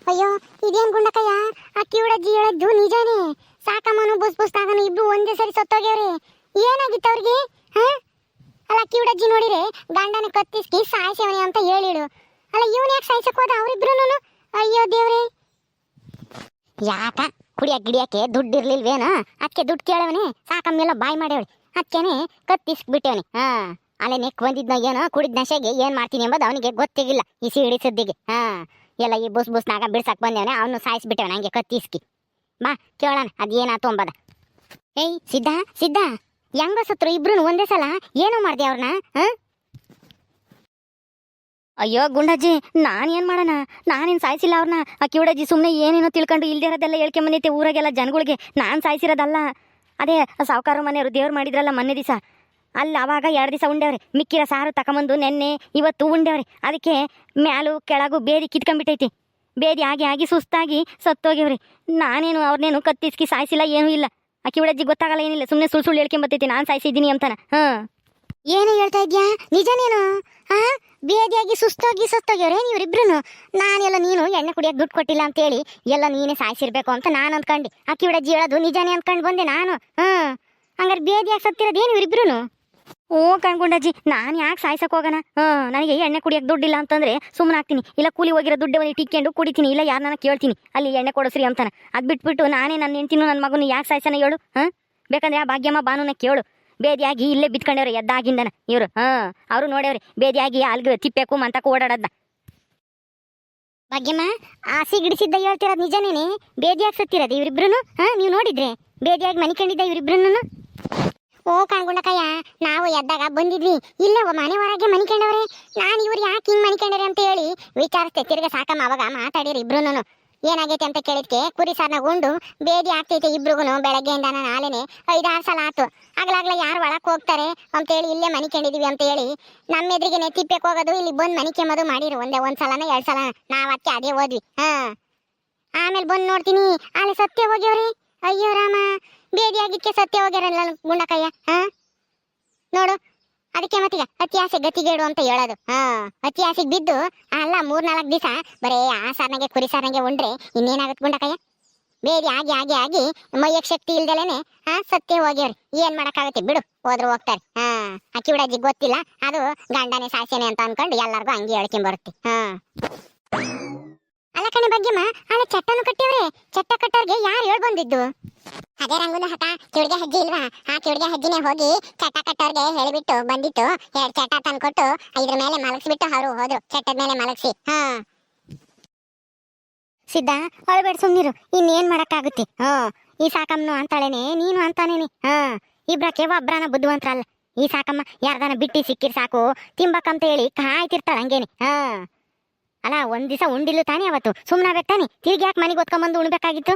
ಅಯ್ಯೋ ಇದೇನ್ ಗುಂಡಕಯ್ಯ, ಆ ಕಿವುಡಜ್ಜಿ ಹೇಳದ್ದು ನಿಜಾನೇ. ಸಾಕಮ್ಮನು ಬುಸ್ ಬುಸ್ ತಾಗನು ಇಬ್ರು ಒಂದೇ ಸರಿ ಸತ್ತೋಗ್ಯವ್ರೆ. ಏನಾಗಿತ್ತು ಅವ್ರಿಗೆ? ಹಾ ಅಲ್ಲ ಕಿವುಡಜ್ಜಿ ನೋಡಿರೆ ಗಂಡನ ಕತ್ತಿಸ್ಕಿ ಸಾಯಿಸವನೆ ಅಂತ ಹೇಳಿಳು. ಅಲ್ಲ ಇವನ್ ಯಾಕೆ ಸಾಯಿಸಕ್ ಹೋದ ಅವ್ರಿಬ್ರು? ಅಯ್ಯೋ ದೇವ್ರೆ, ಯಾಕ ಕುಡಿಯಕ್ ಗಿಡಿಯಕ್ಕೆ ದುಡ್ಡು ಇರ್ಲಿಲ್ವೇನ? ಅದಕ್ಕೆ ದುಡ್ಡು ಕೇಳವನೆ. ಸಾಕಮ್ಮೆಲ್ಲ ಬಾಯ್ ಮಾಡ್ಯವಳಿ, ಅದಕ್ಕೇನೆ ಕತ್ತಿಸ್ಬಿಟ್ಟವನಿ. ಅಲ್ಲೇ ನೆಕ್ ಬಂದಿದ್ನ ಏನೋ ಕುಡಿದ ನಶೆಗೆ ಏನ್ ಮಾಡ್ತೀನಿ ಎಂಬುದು ಅವನಿಗೆ ಗೊತ್ತಿಗಿಲ್ಲ. ಈ ಸಿಡಿ ಸದ್ದಿಗೆ ಎಲ್ಲ ಈ ಬುಸ್ ಬುಸ್ನಾಗ ಬಿಡ್ಸಕ್ ಬಂದೇವನೆ, ಅವನು ಸಾಯಿಸ್ಬಿಟ್ಟವನ ಹಂಗೆ ಕತ್ತಿಸ್ಕಿ. ಬಾ ಕೇಳೋಣ ಅದೇನಾತು ಅಂಬದ. ಏಯ್ ಸಿದ್ಧ ಸಿದ್ಧ, ಹೆಂಗ ಸತ್ರು ಇಬ್ರು ಒಂದೇ ಸಲ? ಏನೋ ಮಾಡ್ದೆ ಅವ್ರನ್ನ? ಅಯ್ಯೋ ಗುಂಡಜ್ಜಿ, ನಾನೇನು ಮಾಡೋಣ? ನಾನೇನು ಸಾಯಿಸಿಲ್ಲ ಅವ್ರನ್ನ. ಆ ಕಿವುಡಜ್ಜಿ ಸುಮ್ಮನೆ ಏನೇನೋ ತಿಳ್ಕೊಂಡು ಇಲ್ದಿರೋದೆಲ್ಲ ಹೇಳ್ಕೊಂಬಂದೈತೆ ಊರಾಗೆಲ್ಲ ಜನಗಳಿಗೆ. ನಾನು ಸಾಯಿಸಿರೋದಲ್ಲ. ಅದೇ ಸಾವುಕಾರ ಮನೆಯವರು ದೇವ್ರು ಮಾಡಿದ್ರಲ್ಲ ಮೊನ್ನೆ ದಿವಸ, ಅಲ್ಲಿ ಅವಾಗ 2 ದಿವಸ ಉಂಡವ್ರಿ. ಮಿಕ್ಕಿರ ಸಾರು ತಗೊಂಬಂದು ನೆನ್ನೆ ಇವತ್ತು ಉಂಡವ್ರಿ. ಅದಕ್ಕೆ ಮ್ಯಾಲು ಕೆಳಗು ಬೇದಿ ಕಿತ್ಕೊಂಡ್ಬಿಟ್ಟೈತಿ. ಬೇದಿ ಆಗಿ ಆಗಿ ಸುಸ್ತಾಗಿ ಸತ್ತೋಗ್ಯವ್ರಿ. ನಾನೇನು ಅವ್ರನ್ನೇನು ಕತ್ತಿಸ್ಕಿ ಸಾಯಿಸಿಲ್ಲ, ಏನೂ ಇಲ್ಲ. ಆ ಕಿವುಡಜ್ಜಿ ಗೊತ್ತಾಗಲ್ಲ, ಏನಿಲ್ಲ. ಸುಮ್ಮನೆ ಸುಳ್ಳು ಹೇಳ್ಕೊಂಬತ್ತೈತಿ ನಾನು ಸಾಯಿಸಿದ್ದೀನಿ ಅಂತಾನ. ಏನು ಹೇಳ್ತಾ ಇದ್ಯಾ? ನಿಜನೇನು? ಬೇದಿಯಾಗಿ ಸುಸ್ತೋಗಿ ಸತ್ತೋಗ್ಯವ್ರೆ ಇವರಿಬ್ರು. ನಾನೆಲ್ಲ ನೀನು ಎಣ್ಣೆ ಕುಡಿಯಕ್ಕೆ ದುಡ್ಡು ಕೊಟ್ಟಿಲ್ಲ ಅಂತೇಳಿ ಎಲ್ಲ ನೀನೇ ಸಾಯಿಸಿರ್ಬೇಕು ಅಂತ ನಾನು ಅಂದ್ಕೊಂಡು, ಆ ಕಿವುಡಜ್ಜಿ ಹೇಳೋದು ನಿಜಾನೇ ಅಂದ್ಕೊಂಡು ಬಂದೆ ನಾನು. ಹಂಗಾರೆ ಬೇದಿಯಾಗಿ ಸತ್ತಿರೋದೇನು ಇವರಿಬ್ರು? ಓ ಕಣ್ಗುಂಡಜ್ಜಿ, ನಾನು ಯಾಕೆ ಸಾಯ್ಸಕ್ಕೆ ಹೋಗೋಣ? ನನಗೆ ಎಣ್ಣೆ ಕುಡಿಯೋಕೆ ದುಡ್ಡಿಲ್ಲ ಅಂತಂದರೆ ಸುಮ್ಮನೆ ಆಗ್ತೀನಿ. ಇಲ್ಲ ಕೂಲಿ ಹೋಗಿರೋ ದುಡ್ಡು ಒಂದು ಟಿಕ್ಕೊಂಡು ಕುಡಿತೀನಿ, ಇಲ್ಲ ಯಾರನ್ನ ಕೇಳ್ತೀನಿ ಅಲ್ಲಿ ಎಣ್ಣೆ ಕೊಡಿಸ್ರಿ ಅಂತಾನೆ. ಅದು ಬಿಟ್ಬಿಟ್ಟು ನಾನೇ ನನ್ನ ಹೆಂಡ್ತಿನೂ ನನ್ನ ಮಗನು ಯಾಕೆ ಸಾಯ್ಸನ ಹೇಳು? ಬೇಕಂದ್ರೆ ಆ ಭಾಗ್ಯಮ್ಮ ಬಾನುನ ಕೇಳು. ಬೇದಿಯಾಗಿ ಇಲ್ಲೇ ಬಿತ್ಕೊಂಡವ್ರೆ ಎದ್ದಾಗಿಂದನ ಇವರು. ಅವರು ನೋಡ್ಯವ್ರಿ ಬೇದಿಯಾಗಿ ಅಲ್ಗ ತಿಪ್ಪೆಕು ಮಂತಕ್ಕೂ ಓಡಾಡದ್ನ. ಭಾಗ್ಯಮ್ಮ ಆಸಿ ಗಿಡಿಸಿದ್ದ ಹೇಳ್ತಿರೋದು ನಿಜನೇನೆ? ಬೇದಿಯಾಗಿ ಸತ್ತಿರೋದು ಇವರಿಬ್ರು? ನೀವು ನೋಡಿದ್ರೆ ಬೇದಿಯಾಗಿ ಮನಿಕೊಂಡಿದ್ದ ಇವರಿಬ್ರು? ಓ ಕಾಣ್ಗುಂಡಕಯ್ಯ, ನಾವು ಎದ್ದಾಗ ಬಂದಿದ್ವಿ, ಇಲ್ಲೇ ಮನೆ ಹೊರಗೆ ಮನಿಕೊಂಡವ್ರೆ. ನಾನು ಇವ್ರು ಯಾಕೆ ಹಿಂಗ್ ಮನಿಕೊಂಡವ್ರೆ ಅಂತ ಹೇಳಿ ವಿಚಾರಿಸ್ತೆ. ತಿರ್ಗ ಸಾಕಮ್ಮ ಅವಾಗ ಮಾತಾಡಿರಿ ಇಬ್ರುನು. ಏನಾಗೈತೆ ಅಂತ ಕೇಳಿದ್ಕೆ ಕುರಿ ಸಾರ್ನ ಉಂಡು ಬೇದಿ ಆಗ್ತೈತೆ ಇಬ್ರಿಗೂ. ಬೆಳಗ್ಗೆಯಿಂದ ನಾನು ಆಲೇನೆ 5-6 ಸಲ ಆತು. ಆಗ್ಲಾಗ್ಲ ಯಾರು ಒಳಕ್ ಹೋಗ್ತಾರೆ ಅಂತೇಳಿ ಇಲ್ಲೇ ಮನಿಕೊಂಡಿದೀವಿ ಅಂತ ಹೇಳಿ ನಮ್ಮ ಎದುರಿಗೆ ತಿಪ್ಪೆಕ್ ಹೋಗೋದು, ಇಲ್ಲಿ ಬಂದು ಮನಿಕೆಂಬುದು ಮಾಡಿರು. ಒಂದ್ ಸಲನ 2 ಸಲ ನಾವ್ ಅದಕ್ಕೆ ಅದೇ ಹೋದ್ವಿ. ಆಮೇಲೆ ಬಂದು ನೋಡ್ತೀನಿ ಅಲ್ಲಿ ಸತ್ಯ ಹೋಗ್ಯವ್ರಿ. ಅಯ್ಯೋ ರಾಮ, ಬೇದಿ ಆಗಿಕ್ಕೆ ಸತ್ಯ ಹೋಗ್ಯಾರಲ್ಲ ಗುಂಡಕಯ್ಯ. ನೋಡು, ಅದಕ್ಕೆ ಮತ್ತೀಗ ಅತಿ ಆಸೆ ಗತಿಗೇಡು ಅಂತ ಹೇಳೋದು. ಅತಿ ಆಸೆಗೆ ಬಿದ್ದು ಅಲ್ಲ 3-4 ದಿವಸ ಬರೇ ಆ ಸಾರ್ನಾಗೆ ಕುರಿ ಸಾರ್ನಾಗೆ ಉಂಡ್ರೆ ಇನ್ನೇನಾಗುತ್ತೆ ಗುಂಡಕಯ್ಯ? ಬೇದಿ ಆಗಿ ಆಗಿ ಆಗಿ ಮೈಯಕ್ ಶಕ್ತಿ ಇಲ್ದಲೇನೆ ಸತ್ಯ ಹೋಗ್ಯವ್ರಿ. ಏನ್ ಮಾಡಕ್ಕಾಗತ್ತೆ ಬಿಡು, ಹೋದ್ರು ಹೋಗ್ತಾರೆ. ಆ ಕಿವುಡಜ್ಜಿ ಗೊತ್ತಿಲ್ಲ, ಅದು ಗಂಡನೇ ಸಾಯ್ಸೇನೆ ಅಂತ ಅನ್ಕೊಂಡು ಎಲ್ಲಾರ್ಗು ಹಂಗೆ ಹೇಳ್ಕೊಂಬರುತ್ತೆ. ಅಲ್ಲ ಕಣೆ ಭಾಗ್ಯಮ್ಮ, ಅಲ್ಲ ಚಟ್ಟನು ಕಟ್ಟಿವ್ರೆ. ಚಟ್ಟ ಕಟ್ಟೋರ್ಗೆ ಯಾರು ಹೇಳ್ ಬಂದಿದ್ದು? ಅದೇ ರಂಗುನ ಹಠ ಕಿವಿಗೆ ಹೆಜ್ಜೆ ಇಲ್ವಾ? ಆ ಕಿವಿಗೆ ಹೆಜ್ಜೆನೆ ಹೋಗಿ ಚಟ್ಟ ಕಟ್ಟೋರ್ಗೆ ಹೇಳಿಬಿಟ್ಟು ಬಂದಿತ್ತು. 2 ಚಟ್ಟ ತಂದ್ಕೊಟ್ಟು ಇದ್ರ ಮೇಲೆ ಮಲಗಿಸ್ಬಿಟ್ಟು ಅವರು ಹೋದ್ರು. ಚಟ್ಟದ ಮೇಲೆ ಮಲಗಿಸಿ. ಸಿದ್ಧ, ಅಳ್ಬೇಡ ಸುಮ್ನಿರು. ಇನ್ನೇನ್ ಮಾಡಕ್ಕಾಗುತ್ತೆ? ಈ ಸಾಕಮ್ಮನು ಅಂತಾಳೇನೆ, ನೀನು ಅಂತಾನೇನೆ. ಇಬ್ರಕ್ಕೆ ಒಬ್ರಾನ ಬುದ್ಧಿವಂತರಲ್ಲ. ಈ ಸಾಕಮ್ಮ ಯಾರ್ದಾನ ಬಿಟ್ಟಿ ಸಿಕ್ಕಿರ್ ಸಾಕು ತಿಂಬಕಂತ ಹೇಳಿ ಕಾಯ್ತಿರ್ತಾಳ ಹಂಗೇನೆ. ಅಲ್ಲ ಒಂದ್ ದಿವಸ ಉಂಡಿಲ್ಲ ತಾನೇ ಅವತ್ತು, ಸುಮ್ನಾಗ್ಬೇಕು ತಾನೆ? ತಿರ್ಗಿ ಯಾಕೆ ಮನೆಗೆ ಹೊತ್ಕೊಂಬಂದು ಉಣ್ಬೇಕಾಗಿತ್ತು?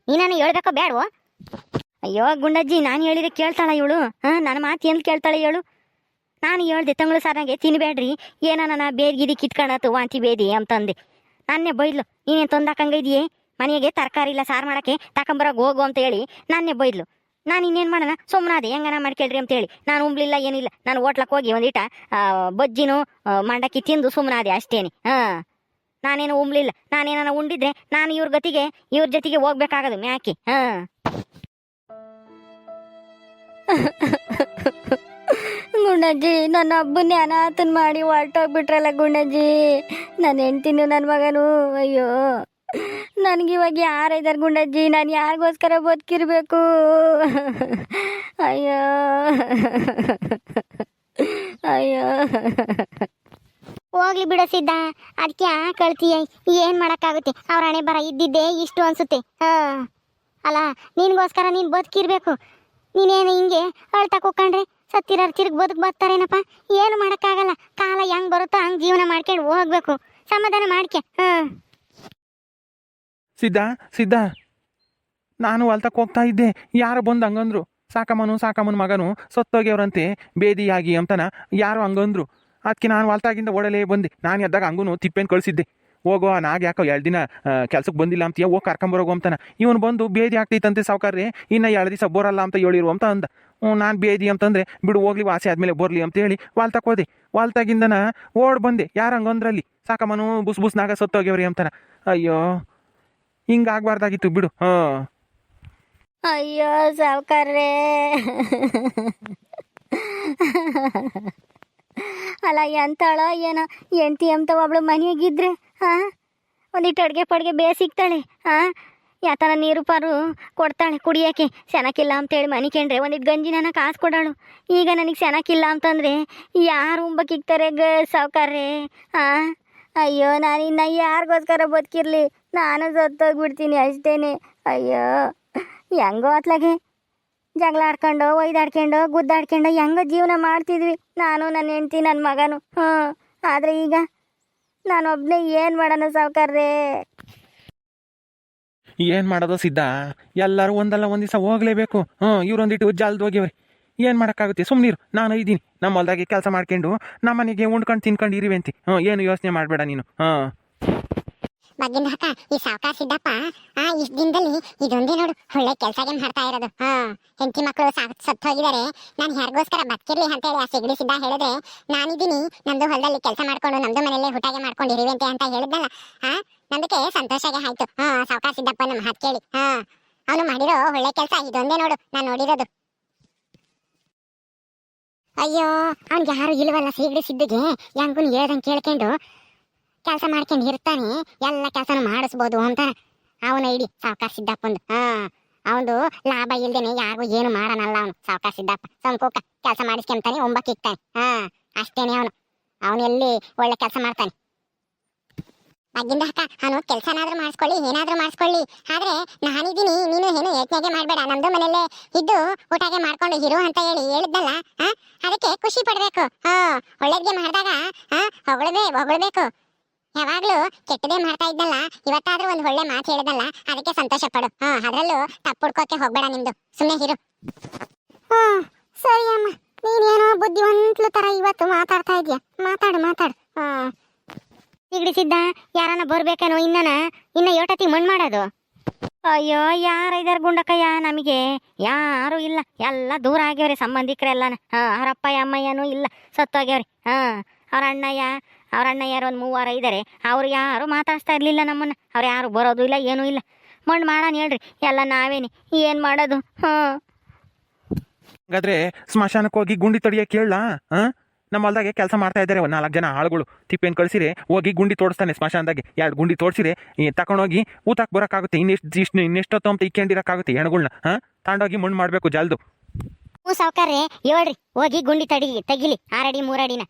ನೀನಾನು ಹೇಳ್ಬೇಕೋ ಬೇಡವೋ? ಅಯ್ಯೋ ಗುಂಡಜ್ಜಿ, ನಾನು ಹೇಳಿದ್ರೆ ಕೇಳ್ತಾಳ ಇವಳು? ನನ್ನ ಮಾತು ಏನು ಕೇಳ್ತಾಳೆ ಹೇಳು? ನಾನು ಹೇಳ್ದೆ ತಂಗಳು ಸಾರಾಗೆ ತಿನ್ಬೇಡ್ರಿ, ಏನಾನ ಬೇರ್ಗಿದಿ ಕಿತ್ಕೊಳತ್ತು ವಾಂತಿ ಬೇದಿ ಅಂತಂದೆ. ನನ್ನೇ ಬೈದ್ಲು, ನೀನೇನು ತಂದಾಕಂಗಿದೆಯೇ ಮನೆಗೆ ತರಕಾರಿ ಇಲ್ಲ ಸಾರು ಮಾಡೋಕ್ಕೆ ತಕೊಂಬರೋಕೆ ಹೋಗು ಅಂತ ಹೇಳಿ ನನ್ನೇ ಬೈದ್ಲು. ನಾನು ಇನ್ನೇನು ಮಾಡೋಣ, ಸುಮ್ಮನಾದೆ. ಹೆಂಗನ ಮಾಡ್ಕೇಳ್ರಿ ಅಂತೇಳಿ ನಾನು ಉಂಬ್ಲಿಲ್ಲ, ಏನಿಲ್ಲ. ನಾನು ಹೋಟ್ಲಕ್ಕೆ ಹೋಗಿ ಒಂದಿಟ ಬಜ್ಜಿನೂ ಮಂಡಕ್ಕಿ ತಿಂದು ಸುಮ್ಮನಾದೆ ಅಷ್ಟೇನೆ. ನಾನೇನು ಉಂಬ್ಲಿಲ್ಲ. ನಾನೇನ ಉಂಡಿದ್ರೆ ನಾನು ಇವ್ರ ಗತಿಗೆ ಇವ್ರ ಜೊತೆಗೆ ಹೋಗ್ಬೇಕಾಗದು ಮ್ಯಾಕಿ. ಗುಂಡಜ್ಜಿ, ನನ್ನ ಹಬ್ಬನ್ನೇ ಅನಾಥನ್ ಮಾಡಿ ಹೊರಟೋಗ್ಬಿಟ್ರಲ್ಲ ಗುಂಡಜ್ಜಿ. ನನ್ನ ಹೆಂಡ್ತಿನು ನನ್ನ ಮಗನು. ಅಯ್ಯೋ, ನನಗಿವಾಗ ಯಾರಿದ್ದಾರೆ ಗುಂಡಜ್ಜಿ? ನಾನು ಯಾರಿಗೋಸ್ಕರ ಬದುಕಿರ್ಬೇಕು? ಅಯ್ಯೋ ಅಯ್ಯೋ. ಹೋಗ್ಲಿ ಬಿಡಸಿದ್ದ, ಅದಕ್ಕೆ ಕಳ್ತೀಯ. ಏನ್ ಮಾಡಕ್ಕಾಗುತ್ತೆ? ಅವ್ರ ಹಣೆ ಬರ ಇದ್ದಿದ್ದೆ ಇಷ್ಟು ಅನ್ಸುತ್ತೆ. ಅಲ್ಲ ನಿನ್ಗೋಸ್ಕರ ನೀನ್ ಬದುಕಿರ್ಬೇಕು. ನೀನೇನು ಹಿಂಗೆ ಅಳ್ತಾ ಕೂಕೊಂಡ್ರೆ ಸತ್ತಿರೋರು ತಿರ್ಗಿ ಬರ್ತಾರೇನಪ್ಪ? ಏನು ಮಾಡಕ್ಕಾಗಲ್ಲ. ಕಾಲ ಹೆಂಗ್ ಬರುತ್ತೋ ಹಂಗ್ ಜೀವನ ಮಾಡ್ಕೊಂಡು ಹೋಗ್ಬೇಕು. ಸಮಾಧಾನ ಮಾಡ್ಕೆ. ಸಿದ್ಧ, ನಾನು ಹೊಲ್ತಕ್ಕೆ ಹೋಗ್ತಾ ಇದ್ದೆ. ಯಾರು ಬಂದು ಹಂಗಂದ್ರು, ಸಾಕಮ್ಮನ ಮಗನು ಸತ್ತೋಗ್ಯವ್ರಂತೆ ಬೇದಿಯಾಗಿ ಅಂತನ ಯಾರು ಹಂಗಂದ್ರು. ಅದಕ್ಕೆ ನಾನು ಹೊಲ್ತಾಗಿಂದ ಓಡಲೇ ಬಂದೆ. ನಾನು ಎದ್ದಾಗ ಹಂಗೂ ತಿಪ್ಪೇನು ಕಳಿಸಿದ್ದೆ. ಹೋಗೋ, ನಾಗ ಯಾಕೋ 2 ದಿನ ಕೆಲ್ಸಕ್ಕೆ ಬಂದಿಲ್ಲ ಅಂತೀಯ, ಹೋಗಿ ಕರ್ಕೊಂಬರೋಗು ಅಂತಾನ. ಇವನು ಬಂದು ಬೇದಿ ಆಗ್ತೈತಂತೆ ಸಾವುಕಾರ್ರೆ, ಇನ್ನು 2 ದಿವಸ ಬರಲ್ಲ ಅಂತ ಹೇಳಿರು ಅಂತ ಅಂದ. ನಾನು ಬೇದಿ ಅಂತಂದರೆ ಬಿಡು ಹೋಗ್ಲಿ, ವಾಸಿ ಆದಮೇಲೆ ಬರಲಿ ಅಂತ ಹೇಳಿ ಹೊಲ್ತಕ್ಕೆ ಹೋದೆ. ಹೊಲ್ತಾಗಿಂದನ ಓಡ್ ಬಂದೆ. ಯಾರು ಹಂಗಂದ್ರಲ್ಲಿ ಸಾಕಮ್ಮನು ಬುಸ್ನಾಗ ಸತ್ತೋಗ್ಯವ್ರಿ ಅಂತಾನ. ಅಯ್ಯೋ ಹಿಂಗಾಗ್ಬಾರ್ದಾಗಿತ್ತು ಬಿಡು. ಹಾಂ ಅಯ್ಯೋ ಸಾವ್ಕಾರ್ರೆ. ಅಲ್ಲ ಎಂತಾಳ ಏನೋ ಎಂತಿ ಅಂತ ಒಬ್ಳು ಮನೆಯಾಗಿದ್ರೆ ಒಂದಿಟ್ಟು ಅಡುಗೆ ಪಡ್ಗೆ ಬೇಸಿಕ್ತಾಳೆ. ಯಾತನ ನೀರು ಪಾರು ಕೊಡ್ತಾಳೆ ಕುಡಿಯೋಕ್ಕೆ. ಸೆನಕಿಲ್ಲ ಅಂತೇಳಿ ಮನಿಕೊಂಡ್ರೆ ಒಂದಿಟ್ಟು ಗಂಜಿನ ಕಾಸು ಕೊಡಾಳು. ಈಗ ನನಗೆ ಸೆನಕಿಲ್ಲ ಅಂತಂದರೆ ಯಾರು ಉಂಬಕ್ಕಿಕ್ತಾರೆ ಸಾವ್ಕಾರ್ರೆ? ಅಯ್ಯೋ ನಾನು ಇನ್ನು ಯಾರಿಗೋಸ್ಕರ ಬದುಕಿರ್ಲಿ, ನಾನು ಸತ್ತೋಗ್ಬಿಡ್ತೀನಿ ಅಷ್ಟೇನೆ. ಅಯ್ಯೋ ಹೆಂಗೋ ಅತ್ಲಾಗೆ ಜಗಳ ಆಡ್ಕೊಂಡು ಒಯ್ದಾಡ್ಕೊಂಡು ಗುದ್ದಾಡ್ಕೊಂಡು ಹೆಂಗೋ ಜೀವನ ಮಾಡ್ತಿದ್ವಿ ನಾನು, ನನ್ನ ಹೆಂಡ್ತಿ, ನನ್ನ ಮಗನು. ಆದರೆ ಈಗ ನಾನೊಬ್ಬನೇ ಏನು ಮಾಡೋಣ ಸಾವ್ಕಾರ್ರೆ? ಏನು ಮಾಡೋದು ಸಿದ್ಧ, ಎಲ್ಲರೂ ಒಂದಲ್ಲ ಒಂದು ದಿವಸ ಹೋಗ್ಲೇಬೇಕು. ಇವ್ರೊಂದಿಟ್ಟು ಜಲ್ದು ಹೋಗ್ಯವ್ರಿ, ಏನು ಮಾಡೋಕ್ಕಾಗುತ್ತೆ? ಸುಮ್ಮನಿರು, ನಾನು ಇದ್ದೀನಿ ನಮ್ಮ ಹೊಲ್ದಾಗೆ ಕೆಲಸ ಮಾಡ್ಕೊಂಡು ನಮ್ಮ ಮನೆಗೆ ಉಂಡ್ಕೊಂಡು ತಿನ್ಕೊಂಡು ಇರಿವೆಂತಿ. ಏನು ಯೋಚನೆ ಮಾಡಬೇಡ ನೀನು. ಬಗ್ಗಿಂದ ಅಕ್ಕ, ಈ ಸಾವ್ಕಾರ ಸಿದ್ದಪ್ಪ ಇಷ್ಟ ದಿನದಲ್ಲಿ ಇದೊಂದೇ ನೋಡು ಒಳ್ಳೆ ಕೆಲ್ಸಗೆ ಮಾಡ್ತಾ ಇರೋದು. ಹೆಂಡತಿ ಮಕ್ಕಳು ಸತ್ತು ಹೋಗಿದ್ದಾರೆ, ನಾನು ಯಾರಿಗೋಸ್ಕರ ಬದುಕಿರ್ಲಿ ಅಂತೇಳಿ ಆ ಸಿಗಡಿ ಸಿದ್ದ ಹೇಳಿದ್ರೆ ನಾನಿದ್ದೀನಿ ನಮ್ದು ಹೊಲದಲ್ಲಿ ಕೆಲಸ ಮಾಡ್ಕೊಂಡು ನಮ್ದು ಮನೆಯಲ್ಲೇ ಊಟಗೆ ಮಾಡ್ಕೊಂಡಿರುವಂತೆ ಅಂತ ಹೇಳಿದ್ನಲ್ಲ. ನಮ್ದಕ್ಕೆ ಸಂತೋಷಗೆ ಆಯ್ತು. ಸಾವ್ಕಾರ ಸಿದ್ದಪ್ಪ ನಮ್ಮ ಮಾತು ಕೇಳಿ ಅವನು ಮಾಡಿರೋ ಒಳ್ಳೆ ಕೆಲಸ ಇದೊಂದೇ ನೋಡು ನಾನು ನೋಡಿರೋದು. ಅಯ್ಯೋ ಅವ್ನಿಗೆ ಯಾರು ಇಲ್ವಲ್ಲ ಸಿಗಡಿ ಸಿದ್ದಿಗೆ, ಹೆಂಗೂ ಹೇಳ್ದಂಗೆ ಕೇಳ್ಕೊಂಡು ಕೆಲಸ ಮಾಡ್ಕೊಂಡು ಇರ್ತಾನೆ, ಎಲ್ಲ ಕೆಲಸನೂ ಮಾಡಿಸ್ಬೋದು ಅಂತ ಅವನ ಇಡಿ ಸಾವ್ಕಾರ ಸಿದ್ದಪ್ಪಂದು. ಅವನು ಲಾಭ ಇಲ್ದೇನೆ ಯಾರಿಗೂ ಏನು ಮಾಡನಲ್ಲ ಅವನು ಸಾವ್ಕಾರ ಸಿದ್ದಪ್ಪ. ಸಂಕೋಕ ಕೆಲಸ ಮಾಡಿಸ್ಕೊಂತಾನೆ, ಒಂಬಕ್ಕಿಕ್ತಾನೆ. ಅಷ್ಟೇನೆ ಅವನು ಎಲ್ಲಿ ಒಳ್ಳೆ ಕೆಲಸ ಮಾಡ್ತಾನೆ. ಬಗ್ಗಿಂದ ಅಕ್ಕ, ಅವನು ಕೆಲಸನಾದ್ರೂ ಮಾಡಿಸ್ಕೊಳ್ಳಿ, ಏನಾದ್ರೂ ಮಾಡಿಸ್ಕೊಳ್ಳಿ, ಆದ್ರೆ ನಾನಿದ್ದೀನಿ, ನೀನು ಏನು ಯೋಚನೆಗೆ ಮಾಡಬೇಡ, ನಮ್ದು ಮನೆಯಲ್ಲೇ ಇದ್ದು ಊಟಗೆ ಮಾಡ್ಕೊಂಡು ಇರು ಅಂತ ಹೇಳಿದ್ದಲ್ಲ. ಅದಕ್ಕೆ ಖುಷಿ ಪಡ್ಬೇಕು. ಒಳ್ಳೇದ್ಗೆ ಮಾಡಿದಾಗ ಹೊಗಳ್ಬೇಕು. ಯಾವಾಗ್ಲೂ ಕೆಟ್ಟದೇ ಮಾಡ್ತಾ ಇದ್ದಲ್ಲ, ಇವತ್ತಾದ್ರೂ ಒಂದು ಒಳ್ಳೆ ಮಾತು ಹೇಳಿದಲ್ಲ, ಅದಕ್ಕೆ ಸಂತೋಷ ಪಡು. ಅದ್ರಲ್ಲೂ ತಪ್ಪು ಹುಡ್ಕೋಕೆ ಹೋಗ್ಬೇಡ, ನಿಮ್ದು ಸುಮ್ಮನೆ ಇರು. ಸರಿ ಅಮ್ಮ, ನೀನೇನೋ ಬುದ್ಧಿವಂತಲು ತರ ಇವತ್ತು ಮಾತಾಡ್ತಾ ಇದೀಯ. ಮಾತಾಡು. ಸಿಗಡಿಸಿದ್ದ ಯಾರನ್ನ ಬರ್ಬೇಕೇನೋ ಇನ್ನ ಯೋಟತಿ ಮಣ್ಣು ಮಾಡೋದು. ಅಯ್ಯೋ ಯಾರ ಇದಾರ ಗುಂಡಕ್ಕಯ್ಯ? ನಮಗೆ ಯಾರು ಇಲ್ಲ, ಎಲ್ಲ ದೂರ ಆಗ್ಯವ್ರಿ ಸಂಬಂಧಿಕರೆಲ್ಲನ. ಅವರಪ್ಪ ಅಮ್ಮಯ್ಯನೂ ಇಲ್ಲ, ಸತ್ತೋಗ್ಯವ್ರಿ. ಅವ್ರ ಅಣ್ಣಯ್ಯರು ಒಂದು 3 ಇದ್ದಾರೆ. ಅವ್ರು ಯಾರು ಮಾತಾಡ್ಸ್ತಾ ಇರ್ಲಿಲ್ಲ ನಮ್ಮನ್ನ. ಅವ್ರು ಯಾರು ಬರೋದು ಇಲ್ಲ, ಏನೂ ಇಲ್ಲ. ಮಣ್ಣು ಮಾಡೋಣ ಹೇಳ್ರಿ, ಎಲ್ಲ ನಾವೇನಿ, ಏನು ಮಾಡೋದು? ಹಾಗಾದ್ರೆ ಸ್ಮಶಾನಕ್ಕೆ ಹೋಗಿ ಗುಂಡಿ ತೊಡಿಯ ಕೇಳಲಾ? ನಮ್ಮ ಹೊಲ್ದಾಗೆ ಕೆಲಸ ಮಾಡ್ತಾ ಇದ್ದಾರೆ 4 ಜನ ಆಳುಗಳು. ತಿಪ್ಪೇನು ಕಳಿಸಿರೆ ಹೋಗಿ ಗುಂಡಿ ತೋಡಿಸ್ತಾನೆ ಸ್ಮಶಾನದಾಗೆ. 2 ಗುಂಡಿ ತೋಡಿಸಿರೆ ತಗೊಂಡೋಗಿ ಊಟಕ್ಕೆ ಬರೋಕ್ಕಾಗುತ್ತೆ. ಇನ್ನೆಷ್ಟೊತ್ತು ಅಂತ ಇಕ್ಕೊಂಡಿರೋಕ್ಕಾಗುತ್ತೆ ಹೆಣ್ಗಳ್ನ. ತಗೊಂಡೋಗಿ ಮಣ್ಣು ಮಾಡಬೇಕು ಜಲ್ದು. ಸಾವ್ಕಾರ್ರೆ ಹೇಳ್ರಿ, ಹೋಗಿ ಗುಂಡಿ ತೆಗಿಲಿ 6 ಅಡಿ 3 ಅಡಿನ.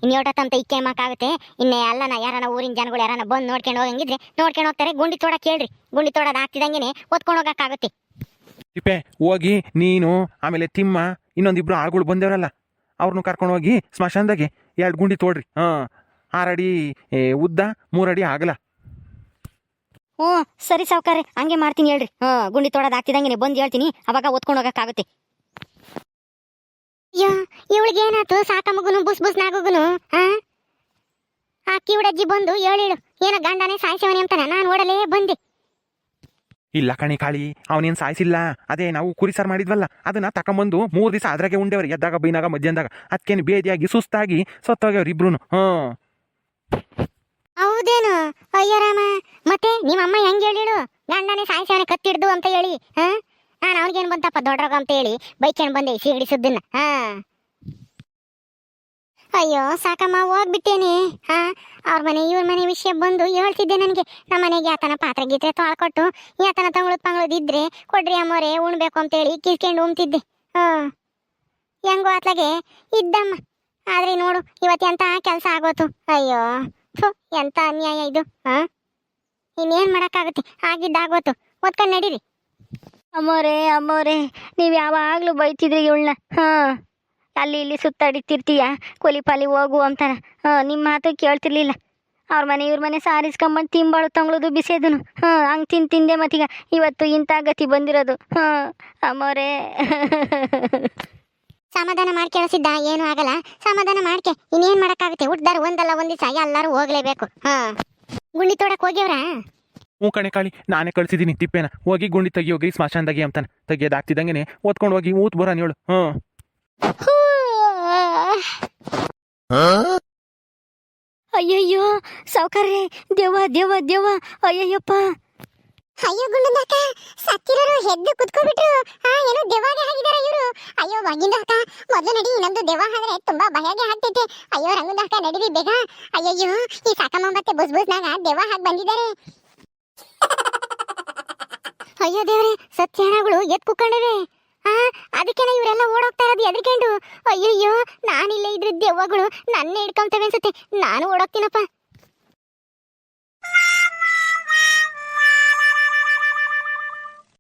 ಇನ್ನೋಟತ್ತಂತ ಇಕ್ಕೆಮಕ್ಕಾಗುತ್ತೆ. ಇನ್ನೇ ಅಲ್ಲನ ಯಾರನ ಊರಿನ ಜನಗಳು ಯಾರನ ಬಂದು ನೋಡ್ಕೊಂಡು ಹೋಗಂಗಿದ್ರೆ ನೋಡ್ಕೊಂಡು ಹೋಗ್ತಾರೆ. ಗುಂಡಿ ತೋಡಕ್ಕೆ ಹೇಳ್ರಿ, ಗುಂಡಿ ತೋಡೋದು ಆಗ್ತಿದಂಗೆನೆ ಒತ್ಕೊಂಡು ಹೋಗಕ್ಕಾಗುತ್ತೆ. ತಿಪ್ಪೆ ಹೋಗಿ ನೀನು, ಆಮೇಲೆ ತಿಮ್ಮ, ಇನ್ನೊಂದಿಬ್ರು ಆಳುಗಳು ಬಂದೇವ್ರಲ್ಲ, ಅವ್ರನ್ನ ಕರ್ಕೊಂಡು ಹೋಗಿ ಸ್ಮಶಾನದಾಗೆ 2 ಗುಂಡಿ ತೋಡ್ರಿ. 6 ಅಡಿ ಉದ್ದ, 3 ಅಡಿ ಆಗಲ. ಸರಿ ಸಾವ್ಕಾರ್ರೆ, ಹಂಗೆ ಮಾಡ್ತೀನಿ ಹೇಳ್ರಿ. ಗುಂಡಿ ತೋಡೋದು ಆಗ್ತಿದಂಗೆನೆ ಬಂದು ಹೇಳ್ತೀನಿ, ಅವಾಗ ಒತ್ಕೊಂಡು ಹೋಗಕ್ಕಾಗುತ್ತೆ. ಅಯ್ಯೋ ಇವಳಿಗೆ ಏನಾಯ್ತು? ಸಾಕ ಮಗುನು ಬುಸ್ ನಾಗುಗುನು. ಆ ಕಿವುಡಜ್ಜಿ ಬಂದು ಹೇಳಿಳು, ಏನೋ ಗಂಡನೇ ಸಾಯಿಸವನೇ ಅಂತಾನ. ನಾನು ಓಡಲೇ ಬಂದೆ. ಇಲ್ಲ ಕಣಿ ಕಾಳಿ, ಅವನೇನು ಸಾಯಿಸಿಲ್ಲ. ಅದೇ ನಾವು ಕುರಿ ಸಾರು ಮಾಡಿದ್ವಲ್ಲ, ಅದನ್ನ ತಕೊಂಬಂದು 3 ದಿವಸ ಅದ್ರಾಗೆ ಉಂಡೇವ್ರಿ. ಎದ್ದಾಗ ಬೈನಾಗ ಮಧ್ಯಾಹ್ನದಾಗ ಅದಕ್ಕೇನು ಬೇದಿಯಾಗಿ ಸುಸ್ತಾಗಿ ಸತ್ತೋಗ್ಯವ್ರಿ ಇಬ್ರು. ಹೌದೇನು? ಅಯ್ಯೋ ರಾಮ, ಮತ್ತೆ ನಿಮ್ಮಮ್ಮ ಹೆಂಗೆ ಹೇಳಿಳು ಗಂಡನೇ ಸಾಯಿಸವನೇ ಕತ್ತಿಡ್ದು ಅಂತ ಹೇಳಿ? ನಾನು ಅವ್ನಿಗೇನು ಬಂತಪ್ಪ ದೊಡ್ಡರೋಗ ಅಂತ ಹೇಳಿ ಬೈಕೊಂಡು ಬಂದೆ ಸಿಗಡಿ ಸುದ್ದನ್ನ. ಅಯ್ಯೋ ಸಾಕಮ್ಮ, ಹೋಗ್ಬಿಟ್ಟೇನೆ. ಅವ್ರ ಮನೆ ಇವ್ರ ಮನೆ ವಿಷಯ ಬಂದು ಹೇಳ್ತಿದ್ದೆ ನನಗೆ. ನಮ್ಮ ಮನೆಗೆ ಯಾತನ ಪಾತ್ರೆ ಗೀತ್ರೆ ತೊಳ್ಕೊಟ್ಟು ಯಾತನ ತಂಗ್ಳದ್ ಇದ್ರೆ ಕೊಡ್ರಿ ಅಮ್ಮೋರೆ ಉಣ್ಬೇಕು ಅಂತೇಳಿ ಕಿಸ್ಕೊಂಡು ಉಣ್ತಿದ್ದೆ. ಹೆಂಗೋ ಅತ್ಲಾಗೆ ಇದ್ದಮ್ಮ. ಆದ್ರೆ ನೋಡು ಇವತ್ತು ಎಂತ ಕೆಲಸ ಆಗೋತು. ಅಯ್ಯೋ ಎಂತ ಅನ್ಯಾಯ ಇದು. ಇನ್ನೇನು ಮಾಡೋಕ್ಕಾಗುತ್ತೆ, ಆಗಿದ್ದಾಗೋತು. ಓದ್ಕೊಂಡು ನಡೀರಿ. ಅಮ್ಮೋರೆ ನೀವು ಯಾವಾಗಲೂ ಬೈತಿದ್ರಿ ಇವಳನ್ನ. ಅಲ್ಲಿ ಇಲ್ಲಿ ಸುತ್ತಾಡಿತಿರ್ತೀಯ, ಕೊಲಿಪಾಲಿ ಹೋಗು ಅಂತಾನ. ನಿಮ್ಮ ಮಾತು ಕೇಳ್ತಿರ್ಲಿಲ್ಲ. ಅವ್ರ ಮನೆ ಇವ್ರ ಮನೆ ಸಾರಿಸ್ಕೊಂಬಂದು ತಿಂಬಾಳು ತಂಗ್ಳದು ಬಿಸೇದನು. ಹಂಗೆ ತಿಂದೆ ಮತ್ತೀಗ ಇವತ್ತು ಇಂಥ ಗತಿ ಬಂದಿರೋದು. ಅಮ್ಮೋರೆ ಸಮಾಧಾನ ಮಾಡ್ಕೇಳಿಸಿದ್ದ, ಏನೂ ಆಗಲ್ಲ. ಸಮಾಧಾನ ಮಾಡ್ಕೆ, ಇನ್ನೇನು ಮಾಡೋಕ್ಕಾಗುತ್ತೆ. ಹುಟ್ದಾರ ಒಂದಲ್ಲ ಒಂದು ದಿವಸ ಎಲ್ಲರೂ ಹೋಗ್ಲೇಬೇಕು. ಗುಂಡಿ ತೋಡಕ್ಕೆ ಹೋಗ್ಯವ್ರಾ? ಕಣೆ ಕಾಳಿ, ನಾನೇ ಕಳ್ಸಿದ್ದೀನಿ ತಿಪ್ಪೇನ. ಹೋಗಿ ಗುಂಡಿ ಹೋಗ್ರಿ ಸ್ಮಶಾನದಾಗೆ ಅಂತಾನೆ. ತೆಗಿಯೋದಾಗ್ತಿದ್ದಂಗೆ ಓದ್ಕೊಂಡು ಹೋಗಿ ಊತ್ ಬರೋನ್ ಹೇಳು. ಅಯ್ಯಯ್ಯೋ ಸಾವ್ಕಾರ್ರೆ, ದೆವ್ವ ದೆವ್ವ ದೆವ್ವ, ಅಯ್ಯಯ್ಯಪ್ಪ. ಅಯ್ಯೋ ಗುಂಡಕ್ಕ, ಸತ್ತಿರೋರು ಎದ್ದು ಕುತ್ಕೊಬಿಟ್ರು. ಏನೋ ದೆವ್ವಾಗೆ ಆಗಿದಾರ ಇವರು. ಅಯ್ಯೋ ವಾಗಿಂದ ಅಕ್ಕ, ಮೊದಲು ನಡಿ, ನಮ್ದು ದೆವ್ವ ಆದ್ರೆ ತುಂಬಾ ಭಯಗೆ ಆಗ್ತೈತೆ. ಅಯ್ಯೋ ರಂಗುಂದ ಅಕ್ಕ, ನಡೀರಿ ಬೇಗ. ಅಯ್ಯಯ್ಯೋ, ಈ ಸಾಕಮ್ಮ ಮತ್ತೆ ಬುಸ್ನಾಗ ದೆವ್ವ ಹಾಕಿ ಬಂದಿದ್ದಾರೆ. ಅಯ್ಯೋ ದೇವ್ರೆ, ಸತ್ಯಾನಗಳು ಎತ್ ಕುಕ್ಕೊಂಡಿವೆ. ಅದಕ್ಕೆನ ಇವರೆಲ್ಲ ಓಡೋಗ್ತಾ ಇರೋದು ಎದ್ರಿಕೊಂಡು. ಅಯ್ಯಯ್ಯೋ, ನಾನಿಲ್ಲೇ ಇದ್ರೆ ದೆವ್ವಗಳು ನನ್ನ ಹಿಡ್ಕೊಂತವೆ ಅನ್ಸುತ್ತೆ. ನಾನು ಓಡೋಗ್ತೀನಪ್ಪ.